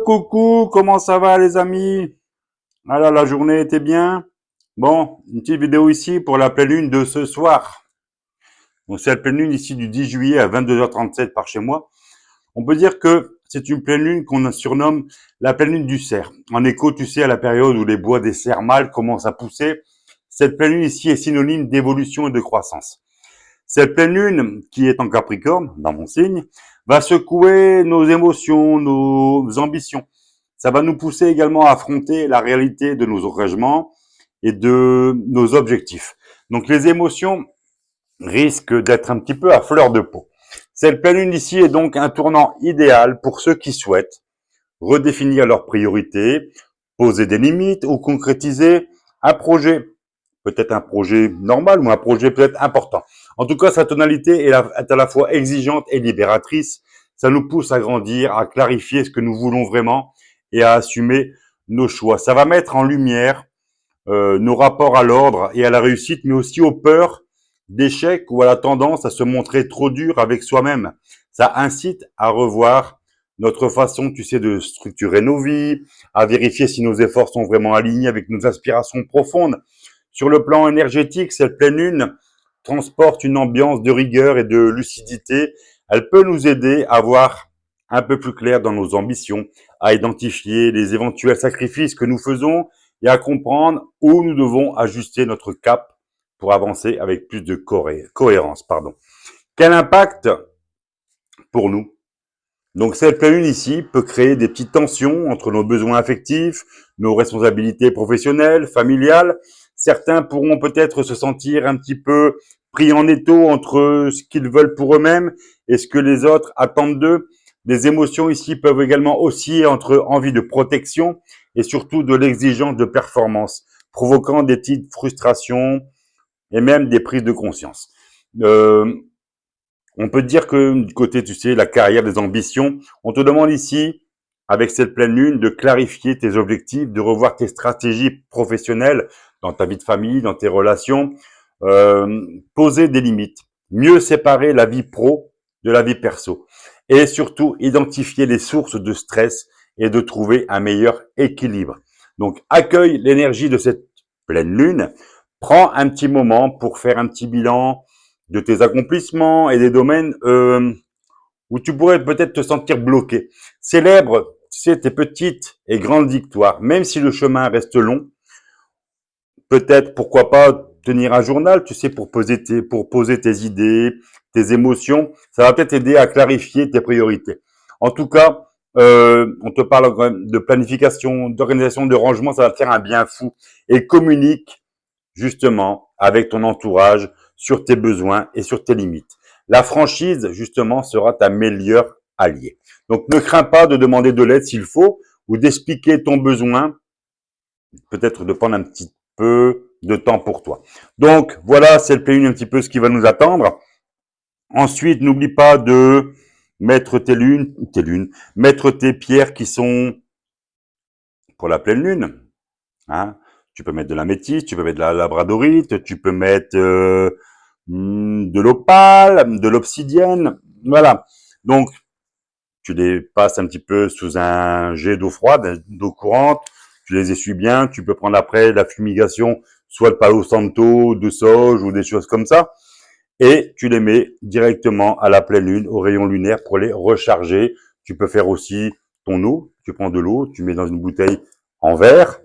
Coucou, comment ça va les amis? Alors la journée était bien? Bon, une petite vidéo ici pour la pleine lune de ce soir. Donc c'est la pleine lune ici du 10 juillet à 22h37 par chez moi. On peut dire que c'est une pleine lune qu'on surnomme la pleine lune du cerf. En écho, tu sais, à la période où les bois des cerfs mâles commencent à pousser, cette pleine lune ici est synonyme d'évolution et de croissance. Cette pleine lune, qui est en Capricorne, dans mon signe, va secouer nos émotions, nos ambitions. Ça va nous pousser également à affronter la réalité de nos engagements et de nos objectifs. Donc les émotions risquent d'être un petit peu à fleur de peau. Cette pleine lune ici est donc un tournant idéal pour ceux qui souhaitent redéfinir leurs priorités, poser des limites ou concrétiser un projet, peut-être un projet normal ou un projet peut-être important. En tout cas, sa tonalité est à la fois exigeante et libératrice. Ça nous pousse à grandir, à clarifier ce que nous voulons vraiment et à assumer nos choix. Ça va mettre en lumière nos rapports à l'ordre et à la réussite, mais aussi aux peurs d'échec ou à la tendance à se montrer trop dur avec soi-même. Ça incite à revoir notre façon, tu sais, de structurer nos vies, à vérifier si nos efforts sont vraiment alignés avec nos aspirations profondes. Sur le plan énergétique, cette pleine lune transporte une ambiance de rigueur et de lucidité. Elle peut nous aider à voir un peu plus clair dans nos ambitions, à identifier les éventuels sacrifices que nous faisons et à comprendre où nous devons ajuster notre cap pour avancer avec plus de cohérence. Quel impact pour nous? Donc cette pleine lune ici peut créer des petites tensions entre nos besoins affectifs, nos responsabilités professionnelles, familiales. Certains pourront peut-être se sentir un petit peu pris en étau entre ce qu'ils veulent pour eux-mêmes et ce que les autres attendent d'eux. Les émotions ici peuvent également osciller entre envie de protection et surtout de l'exigence de performance, provoquant des petites frustrations et même des prises de conscience. Euh, on peut dire que du côté, tu sais, la carrière, des ambitions, on te demande ici, avec cette pleine lune, de clarifier tes objectifs, de revoir tes stratégies professionnelles dans ta vie de famille, dans tes relations, poser des limites, mieux séparer la vie pro de la vie perso et surtout identifier les sources de stress et de trouver un meilleur équilibre. Donc, accueille l'énergie de cette pleine lune, prends un petit moment pour faire un petit bilan de tes accomplissements et des domaines où tu pourrais peut-être te sentir bloqué. Célèbre, tu sais, tes petites et grandes victoires, même si le chemin reste long. Peut-être, pourquoi pas, tenir un journal, tu sais, pour poser tes idées, tes émotions. Ça va peut-être aider à clarifier tes priorités. En tout cas, on te parle quand même de planification, d'organisation, de rangement, ça va te faire un bien fou. Et communique justement avec ton entourage sur tes besoins et sur tes limites. La franchise, justement, sera ta meilleure alliée. Donc, ne crains pas de demander de l'aide s'il faut ou d'expliquer ton besoin, peut-être de prendre un petit peu de temps pour toi. Donc, voilà, c'est le pleine un petit peu ce qui va nous attendre. Ensuite, n'oublie pas de mettre mettre tes pierres qui sont pour la pleine lune. Hein. Tu peux mettre de l'améthyste, tu peux mettre de la labradorite, tu peux mettre de l'opale, de l'obsidienne. Voilà. Donc, tu les passes un petit peu sous un jet d'eau froide, d'eau courante. Tu les essuies bien. Tu peux prendre après la fumigation, soit de Palo Santo, de sauge ou des choses comme ça. Et tu les mets directement à la pleine lune, au rayon lunaire pour les recharger. Tu peux faire aussi ton eau. Tu prends de l'eau, tu mets dans une bouteille en verre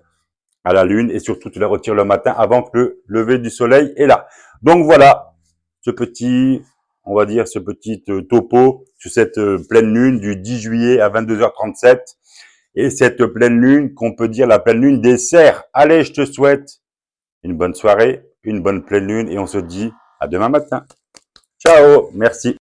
à la lune et surtout tu la retires le matin avant que le lever du soleil est là. Donc voilà, ce petit, on va dire ce petit topo sur cette pleine lune du 10 juillet à 22h37 et cette pleine lune qu'on peut dire la pleine lune des cerfs. Allez, je te souhaite une bonne soirée, une bonne pleine lune et on se dit à demain matin. Ciao, merci.